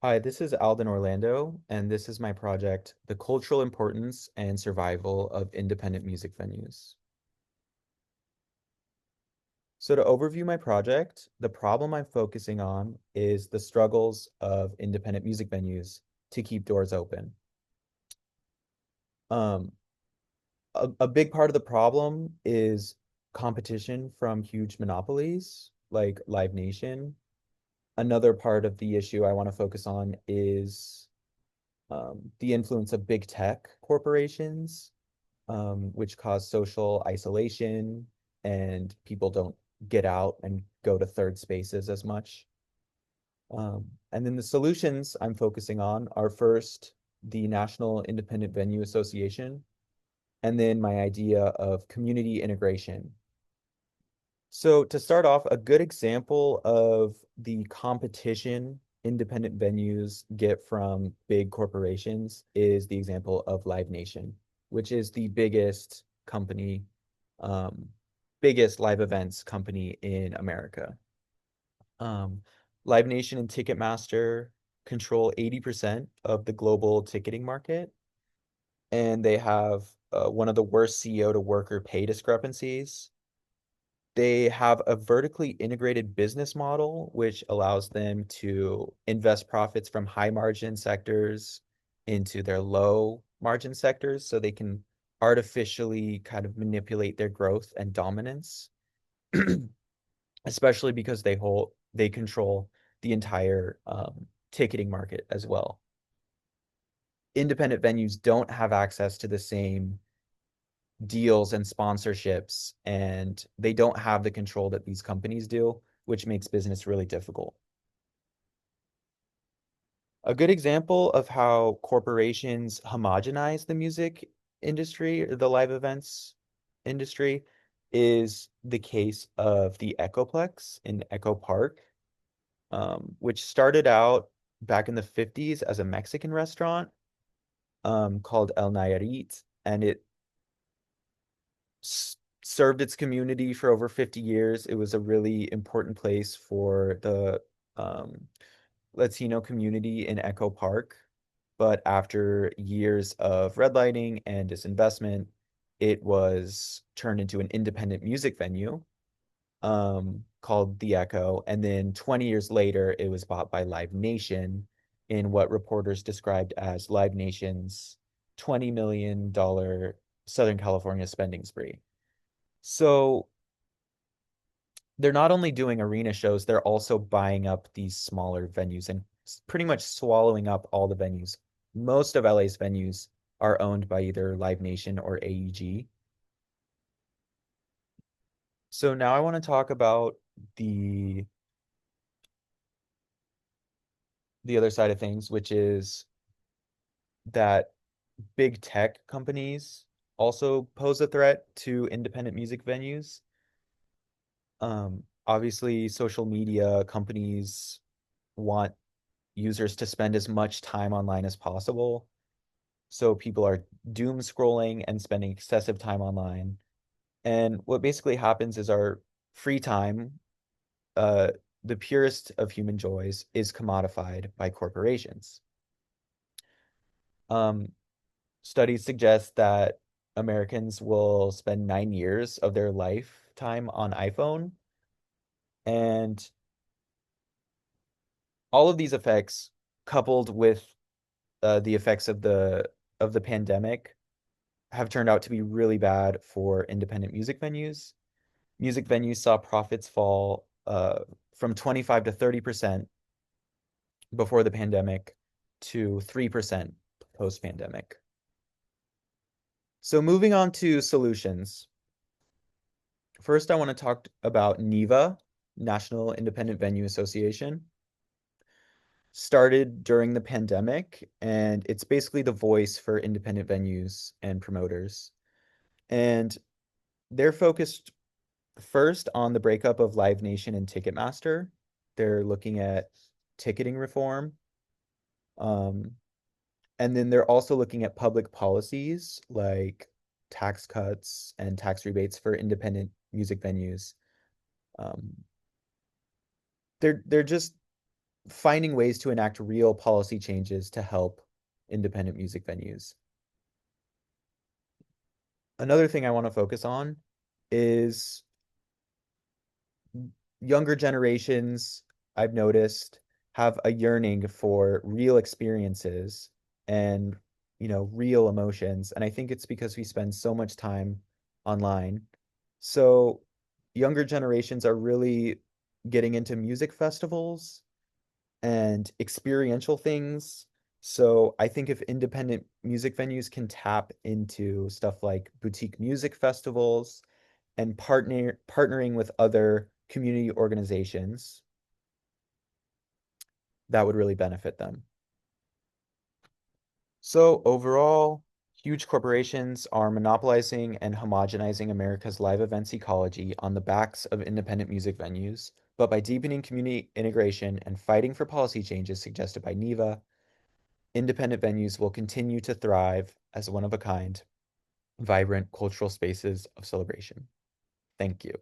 Hi, this is Alden Orlando, and this is my project, The Cultural Importance and Survival of Independent Music Venues. So to overview my project, the problem I'm focusing on is the struggles of independent music venues to keep doors open. Um, a big part of the problem is competition from huge monopolies like Live Nation. Another part of the issue I want to focus on is the influence of big tech corporations, which cause social isolation and people don't get out and go to third spaces as much. And then the solutions I'm focusing on are first the National Independent Venue Association, and then my idea of community integration. So to start off, a good example of the competition independent venues get from big corporations is the example of Live Nation, which is the biggest company, um, biggest live events company in America. Um, Live Nation and Ticketmaster control 80% of the global ticketing market, and they have one of the worst CEO to worker pay discrepancies. They have a vertically integrated business model, which allows them to invest profits from high margin sectors into their low margin sectors so they can artificially kind of manipulate their growth and dominance, especially because they control the entire ticketing market as well. Independent venues don't have access to the same deals and sponsorships, and they don't have the control that these companies do, which makes business really difficult. A good example of how corporations homogenize the music industry, the live events industry, is the case of the Echoplex in Echo Park, which started out back in the 50s as a Mexican restaurant called El Nayarit, and it served its community for over 50 years. It was a really important place for the um, Latino community in Echo Park. But after years of redlining and disinvestment, it was turned into an independent music venue called The Echo. And then 20 years later, it was bought by Live Nation in what reporters described as Live Nation's $20 million Southern California spending spree. So they're not only doing arena shows, they're also buying up these smaller venues and pretty much swallowing up all the venues. Most of LA's venues are owned by either Live Nation or AEG. So now I want to talk about the the other side of things, which is that big tech companies also pose a threat to independent music venues. Obviously, social media companies want users to spend as much time online as possible. So people are doom scrolling and spending excessive time online. And what basically happens is our free time, uh, the purest of human joys, is commodified by corporations. Um, Studies suggest that Americans will spend 9 years of their lifetime on iPhone, and all of these effects, coupled with the effects of the pandemic, have turned out to be really bad for independent music venues. Music venues saw profits fall from 25 to 30% before the pandemic to 3% post-pandemic. So moving on to solutions. First, I want to talk about NIVA, National Independent Venue Association. Started during the pandemic, and it's basically the voice for independent venues and promoters. And they're focused first on the breakup of Live Nation and Ticketmaster. They're looking at ticketing reform. Um, and then they're also looking at public policies like tax cuts and tax rebates for independent music venues. Um, they're just finding ways to enact real policy changes to help independent music venues. Another thing I want to focus on is younger generations, I've noticed, have a yearning for real experiences and, real emotions. And I think it's because we spend so much time online. So younger generations are really getting into music festivals and experiential things. So I think if independent music venues can tap into stuff like boutique music festivals and partnering with other community organizations, that would really benefit them. So overall, huge corporations are monopolizing and homogenizing America's live events ecology on the backs of independent music venues. But by deepening community integration and fighting for policy changes suggested by NEVA, independent venues will continue to thrive as one of a kind, vibrant cultural spaces of celebration. Thank you.